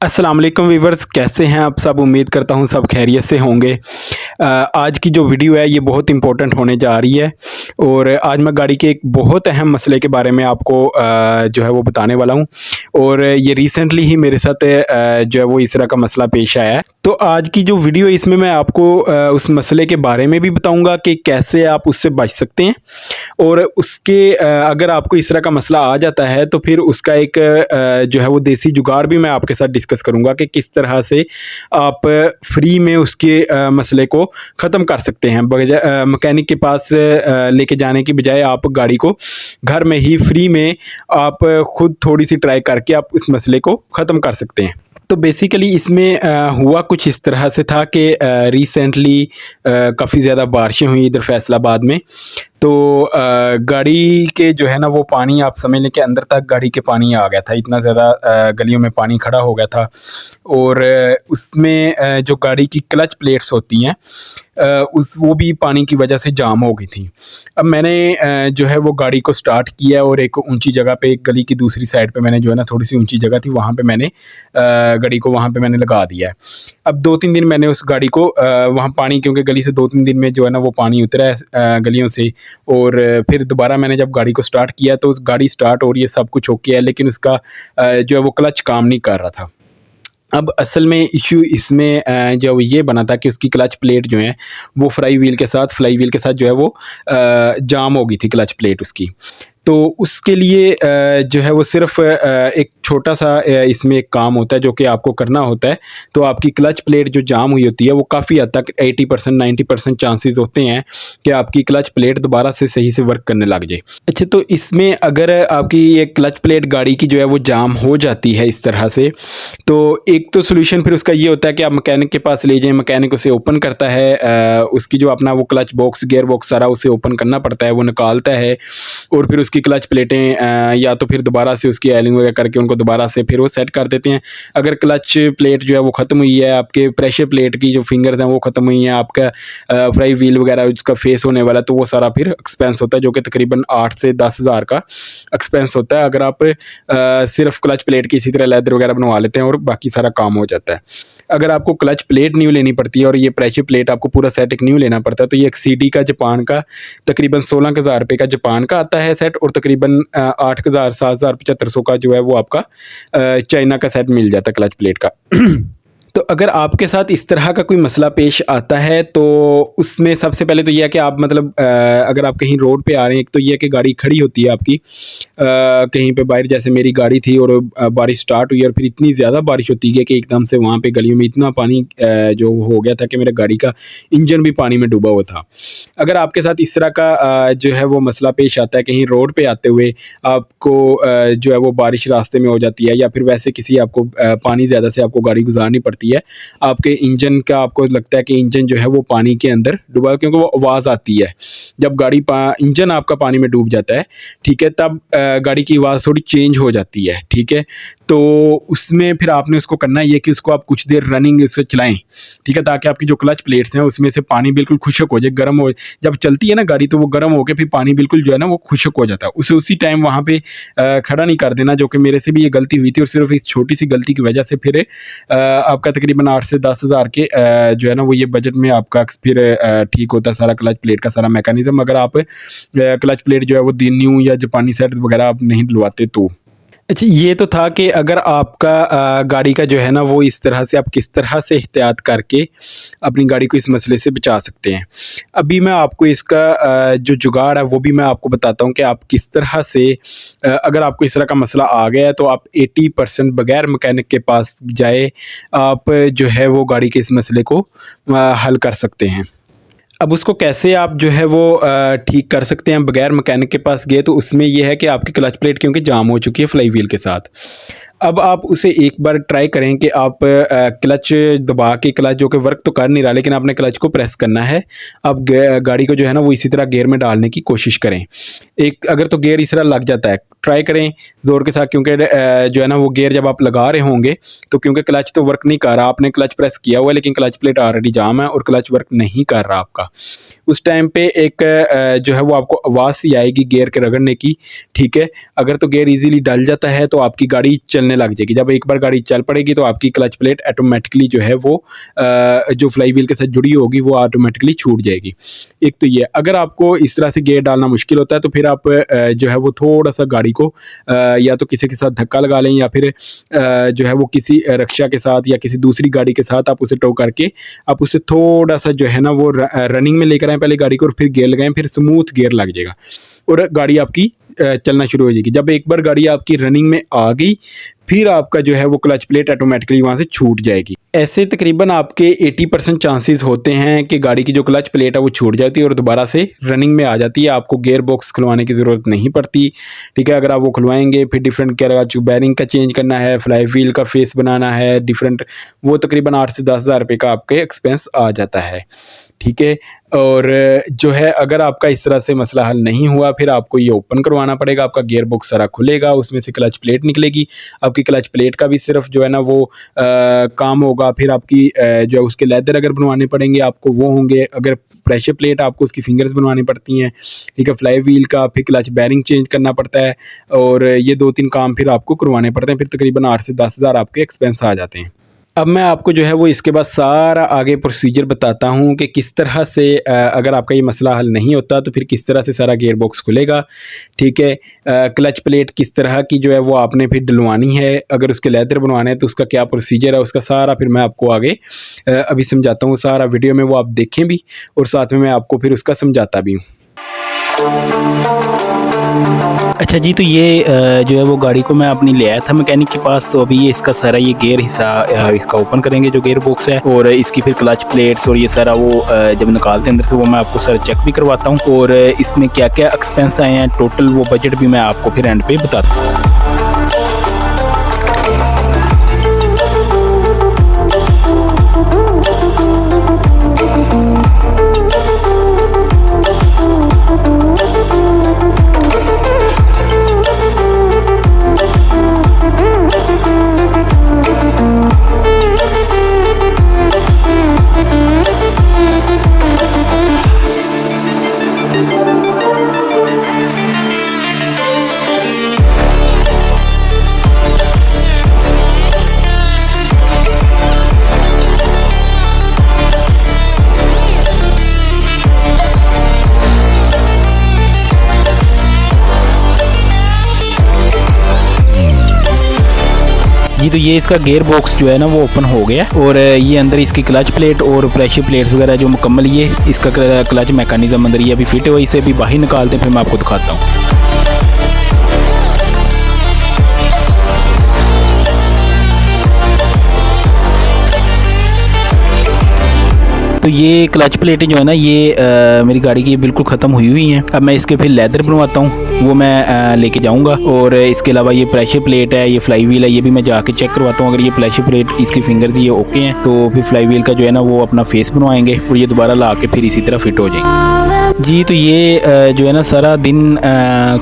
अस्सलाम वालेकुम वीवर्स, कैसे हैं आप सब? उम्मीद करता हूँ सब खैरियत से होंगे। आज की जो वीडियो है ये बहुत इम्पोर्टेंट होने जा रही है और आज मैं गाड़ी के एक बहुत अहम मसले के बारे में आपको जो है वो बताने वाला हूँ और ये रिसेंटली ही मेरे साथ जो है वो इस तरह का मसला पेश आया है। तो आज की जो वीडियो है इसमें मैं आपको उस मसले के बारे में भी बताऊँगा कि कैसे आप उससे बच सकते हैं और उसके अगर आपको इस तरह का मसला आ जाता है तो फिर उसका एक जो है वो देसी जुगाड़ भी मैं आपके साथ डिस्कस करूँगा कि किस तरह से आप फ्री में उसके मसले को ख़त्म कर सकते हैं। मैकेनिक के पास लेके जाने की बजाय आप गाड़ी को घर में ही फ्री में आप खुद थोड़ी-सी ट्राई करके आप इस मसले को ख़त्म कर सकते हैं। तो बेसिकली इसमें हुआ कुछ इस तरह से था कि रिसेंटली काफ़ी ज़्यादा बारिशें हुई इधर फैसलाबाद में। तो गाड़ी के जो है ना वो पानी आप समझ लें कि अंदर तक गाड़ी के पानी आ गया था, इतना ज़्यादा गलियों में पानी खड़ा हो गया था और उसमें जो गाड़ी की क्लच प्लेट्स होती हैं उस वो भी पानी की वजह से जाम हो गई थी। अब मैंने जो है वो गाड़ी को स्टार्ट किया और एक ऊँची जगह पे, एक गली की दूसरी साइड पे मैंने जो है ना थोड़ी-सी ऊँची जगह थी, वहाँ पे मैंने गाड़ी को वहाँ पे मैंने लगा दिया है। अब 2-3 दिन मैंने उस गाड़ी को वहाँ पानी, क्योंकि गली से 2-3 दिन में जो है ना वो पानी उतरा है गलियों से, और फिर दोबारा मैंने जब गाड़ी को स्टार्ट किया तो उस गाड़ी स्टार्ट हो रही है, सब कुछ ओके है, लेकिन उसका जो है वो क्लच काम नहीं कर रहा था। अब असल में इश्यू इसमें जो ये बना था कि उसकी क्लच प्लेट जो है वो फ्लाई व्हील के साथ जो है वो जाम हो गई थी क्लच प्लेट उसकी। तो उसके लिए जो है वो सिर्फ़ एक छोटा-सा इसमें एक काम होता है जो कि आपको करना होता है। तो आपकी क्लच प्लेट जो जाम हुई होती है वो काफ़ी हद तक 80% 90% चांसेस होते हैं कि आपकी क्लच प्लेट दोबारा से सही से वर्क करने लग जाए। अच्छा, तो इसमें अगर आपकी ये क्लच प्लेट गाड़ी की जो है वो जाम हो जाती है इस तरह से, तो एक तो सॉल्यूशन फिर उसका ये होता है कि आप मैकेनिक के पास ले जाएँ, मैकेनिक उसे ओपन करता है, उसकी जो अपना वो क्लच बॉक्स, गियर बॉक्स सारा उसे ओपन करना पड़ता है, वो निकालता है और फिर उसकी क्लच प्लेटें या तो फिर दोबारा से उसकी ऑयलिंग वगैरह करके उनको दोबारा से फिर वो सेट कर देते हैं। अगर क्लच प्लेट जो है वो ख़त्म हुई है, आपके प्रेशर प्लेट की जो फिंगर्स हैं वो ख़त्म हुई हैं, आपका फ्लाई व्हील वगैरह उसका फेस होने वाला है, तो वो सारा फिर एक्सपेंस होता है जो कि तकरीबन 8 से 10 हज़ार का एक्सपेंस होता है। अगर आप सिर्फ क्लच प्लेट की इसी तरह लेदर वगैरह बनवा लेते हैं और बाकी सारा काम हो जाता है। अगर आपको क्लच प्लेट न्यू लेनी पड़ती है और ये प्रेशर प्लेट आपको पूरा सेट एक न्यू लेना पड़ता है, तो ये एक सीडी का जापान का तकरीबन 16,000 रुपए का जापान का आता है सेट, और तकरीबन 8,000 7,000 7500 का जो है वो आपका चाइना का सेट मिल जाता है क्लच प्लेट का। तो अगर आपके साथ इस तरह का कोई मसला पेश आता है तो उसमें सबसे पहले तो ये है कि आप मतलब अगर आप कहीं रोड पे आ रहे हैं, एक तो ये है कि गाड़ी खड़ी होती है आपकी कहीं पे बाहर, जैसे मेरी गाड़ी थी और बारिश स्टार्ट हुई और फिर इतनी ज़्यादा बारिश होती है कि एकदम से वहाँ पे गलियों में इतना पानी जो हो गया था कि मेरे गाड़ी का इंजन भी पानी में डूबा हुआ था। अगर आपके साथ इस तरह का जो है वो मसला पेश आता है, कहीं रोड पे आते हुए आपको जो है वो बारिश रास्ते में हो जाती है या फिर वैसे किसी आपको पानी ज़्यादा से आपको गाड़ी गुजारनी पड़ती है, आपके इंजन का आपको लगता है कि इंजन जो है वो पानी के अंदर डूबा है, क्योंकि वो आवाज़ आती है जब इंजन आपका पानी में डूब जाता है, ठीक है, तब गाड़ी की आवाज़ थोड़ी चेंज हो जाती है, ठीक है। तो उसमें फिर आपने उसको करना ये कि उसको आप कुछ देर रनिंग इससे चलाएँ, ठीक है, ताकि आपकी जो क्लच प्लेट्स हैं उसमें से पानी बिल्कुल खुश्क हो जाए, गर्म हो, जब चलती है ना गाड़ी तो वो गर्म होके फिर पानी बिल्कुल जो है ना वो खुश्क हो जाता है। उसे उसी टाइम वहाँ पे खड़ा नहीं कर देना, जो कि मेरे से भी ये गलती हुई थी और सिर्फ़ इस छोटी-सी गलती की वजह से फिर आपका तकरीबन 8 से 10 हज़ार के जो है ना वो ये बजट में आपका फिर ठीक होता है सारा क्लच प्लेट का सारा मैकेनिज़्म, अगर आप क्लच प्लेट जो है वो दी न्यू या जापानी सेट वगैरह आप नहीं डलवाते तो। अच्छा, ये तो था कि अगर आपका गाड़ी का जो है ना वो इस तरह से आप किस तरह से एहतियात करके अपनी गाड़ी को इस मसले से बचा सकते हैं। अभी मैं आपको इसका जो जुगाड़ है वो भी मैं आपको बताता हूँ कि आप किस तरह से अगर आपको इस तरह का मसला आ गया है तो आप 80% बगैर मैकेनिक के पास जाए आप जो है वो गाड़ी के इस मसले को हल कर सकते हैं। अब उसको कैसे आप जो है वो ठीक कर सकते हैं बगैर मैकेनिक के पास गए, तो उसमें ये है कि आपकी क्लच प्लेट क्योंकि जाम हो चुकी है फ्लाई व्हील के साथ। अब आप उसे एक बार ट्राई करें कि आप क्लच दबा के, क्लच जो कि वर्क तो कर नहीं रहा लेकिन आपने क्लच को प्रेस करना है। आप गाड़ी को जो है ना वो इसी तरह गियर में डालने की कोशिश करें। एक अगर तो गियर इस तरह लग जाता है, ट्राई करें ज़ोर के साथ, क्योंकि जो है ना वो गियर जब आप लगा रहे होंगे तो क्योंकि क्लच तो वर्क नहीं कर रहा, आपने क्लच प्रेस किया हुआ है लेकिन क्लच प्लेट ऑलरेडी जाम है और क्लच वर्क नहीं कर रहा आपका। उस टाइम पे एक जो है वो आपको आवाज़ सी आएगी गियर के रगड़ने की, ठीक है। अगर तो गियर ईज़िली डल जाता है तो आपकी गाड़ी चलने चलने लग जाएगी। जब एक बार गाड़ी चल पड़ेगी तो आपकी क्लच प्लेट ऑटोमेटिकली जो है वो जो फ्लाई व्हील के साथ जुड़ी होगी वो ऑटोमेटिकली छूट जाएगी। एक तो ये, अगर आपको इस तरह से गियर डालना मुश्किल होता है तो फिर आप जो है वो थोड़ा सा गाड़ी को या तो किसी के साथ धक्का लगा लें, या फिर जो है वो किसी रिक्शा के साथ या किसी दूसरी गाड़ी के साथ आप उसे टो करके आप उसे थोड़ा सा जो है ना वो रनिंग में लेकर आए पहले गाड़ी को, और फिर गियर लगाएं, फिर स्मूथ गियर लग जाएगा और गाड़ी आपकी चलना शुरू हो जाएगी। जब एक बार गाड़ी आपकी रनिंग में आ गई फिर आपका जो है वो क्लच प्लेट ऑटोमेटिकली वहाँ से छूट जाएगी। ऐसे तकरीबन आपके 80% चांसेस होते हैं कि गाड़ी की जो क्लच प्लेट है वो छूट जाती है और दोबारा से रनिंग में आ जाती है। आपको गियर बॉक्स खुलवाने की ज़रूरत नहीं पड़ती, ठीक है। अगर आप वो खुलवाएंगे फिर डिफरेंट क्या जो बैरिंग का चेंज करना है, फ्लाई व्हील का फेस बनाना है डिफरेंट, वो तकरीबन 8 से 10 हज़ार रुपये का आपके एक्सपेंस आ जाता है, ठीक है। और जो है अगर आपका इस तरह से मसला हल नहीं हुआ फिर आपको ये ओपन करवाना पड़ेगा। आपका गियर बॉक्स सारा खुलेगा, उसमें से क्लच प्लेट निकलेगी। आपकी क्लच प्लेट का भी सिर्फ जो है ना वो काम होगा। फिर आपकी जो है उसके लेदर अगर बनवाने पड़ेंगे आपको वो होंगे। अगर प्रेशर प्लेट आपको उसकी फिंगर्स बनवानी पड़ती हैं, ठीक है। फ्लाई व्हील का फिर क्लच बैरिंग चेंज करना पड़ता है और ये 2-3 काम फिर आपको करवाने पड़ते हैं। फिर तकरीबन 8 से 10 हज़ार आपके एक्सपेंस आ जाते हैं। अब मैं आपको जो है वो इसके बाद सारा आगे प्रोसीजर बताता हूँ कि किस तरह से अगर आपका ये मसला हल नहीं होता तो फिर किस तरह से सारा गियर बॉक्स खुलेगा, ठीक है। क्लच प्लेट किस तरह की जो है वो आपने फिर डलवानी है, अगर उसके लेदर बनवाने हैं तो उसका क्या प्रोसीजर है, उसका सारा फिर मैं आपको आगे अभी समझाता हूँ। सारा वीडियो में वो आप देखें भी और साथ में मैं आपको फिर उसका समझाता भी हूँ। अच्छा जी, तो ये जो है वो गाड़ी को मैं अपनी ले आया था मैकेनिक के पास। तो अभी ये इसका सारा ये गियर हिस्सा इसका ओपन करेंगे जो गियर बॉक्स है, और इसकी फिर क्लच प्लेट्स और ये सारा वो जब निकालते हैं अंदर से वो मैं आपको सारा चेक भी करवाता हूँ, और इसमें क्या क्या एक्सपेंस आए हैं टोटल वो बजट भी मैं आपको फिर एंड पे बताता हूँ। जी, तो ये इसका गियर बॉक्स जो है ना वो ओपन हो गया, और ये अंदर इसकी क्लच प्लेट और प्रेशर प्लेट वगैरह जो मुकम्मल ये इसका क्लच मैकेनिज्म अंदर ये अभी फिट है, इसे भी बाहर निकालते हैं फिर मैं आपको दिखाता हूँ। तो ये क्लच प्लेटें जो है ना ये मेरी गाड़ी की बिल्कुल ख़त्म हुई हैं। अब मैं इसके फिर लेदर बनवाता हूँ, वो मैं लेके जाऊँगा। और इसके अलावा ये प्रेशर प्लेट है, ये फ्लाई व्हील है, ये भी मैं जाके चेक करवाता हूँ। अगर ये प्रेशर प्लेट इसकी फिंगर्स ये ओके हैं तो फिर फ्लाई व्हील का जो है ना वो अपना फेस बनवाएंगे और ये दोबारा ला के फिर इसी तरह फिट हो जाएंगे। जी, तो ये जो है ना सारा दिन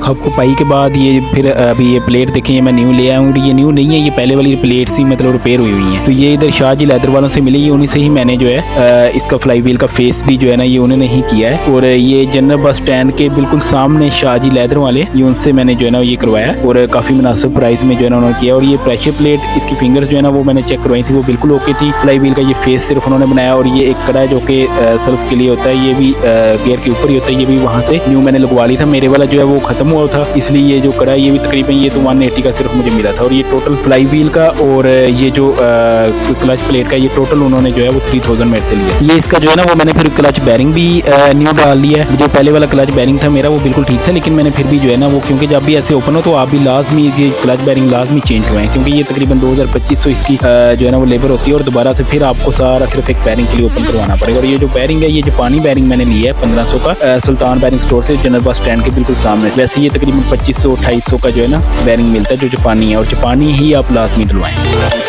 खप खपाई के बाद ये फिर अभी ये प्लेट देखें ये मैं न्यू ले आया हूँ। ये न्यू नहीं है, ये पहले वाली प्लेट सी मतलब रिपेयर हुई हुई है। तो ये इधर शाह जी लेदर वालों से मिली, उन्हीं से ही मैंने जो है इसका फ्लाई व्हील का फेस भी जो है ना ये उन्होंने ही किया है। और ये जनरल बस स्टैंड के बिल्कुल सामने शाह जी लेदर वाले ये उनसे मैंने जो है ना ये करवाया और काफ़ी मुनासिब प्राइस में जो है ना उन्होंने किया। और ये प्रेशर प्लेट इसकी फिंगर्स जो है ना वो मैंने चेक करवाई थी, वो बिल्कुल ओके थी। फ्लाई व्हील का ये फेस सिर्फ उन्होंने बनाया, और ये एक कड़ा है जो कि सेल्फ के लिए होता है, ये भी गियर के ऊपर ही होता है, ये भी वहाँ से न्यू मैंने लगवा ली था। मेरे वाला जो है वो खत्म हुआ था, इसलिए ये जो कड़ा है ये भी तकरीबन ये तो 180 का सिर्फ मुझे मिला था। और ये टोटल फ्लाई व्हील का और ये जो क्लच प्लेट का ये टोटल उन्होंने जो है वो 3000 में से लिया। ये इसका जो है ना वो मैंने फिर क्लच बैरिंग भी न्यू डाल लिया है। जो पहले वाला क्लच बैरिंग था मेरा वो बिल्कुल ठीक था, लेकिन मैंने फिर भी जो है ना वो क्योंकि जब भी ऐसे ओपन हो तो आप भी लाजमी ये क्लच बैरिंग लाजमी चेंज हुए हैं, क्योंकि ये तकरीबन 2250 इसकी जो है ना वो लेबर होती है और दोबारा से फिर आपको सारा सिर्फ एक बैरिंग के लिए ओपन करवाना पड़ेगा। और ये जो बैरिंग है ये जापानी बैरिंग मैंने लिया है 1500 का सुल्तान बैरिंग स्टोर से, जनरल बस स्टैंड के बिल्कुल सामने। वैसे ये तकरीबन 2500-2800 का जो है ना बैरिंग मिलता है जो जापानी है, और जापानी ही आप लाजमी डलवाएं।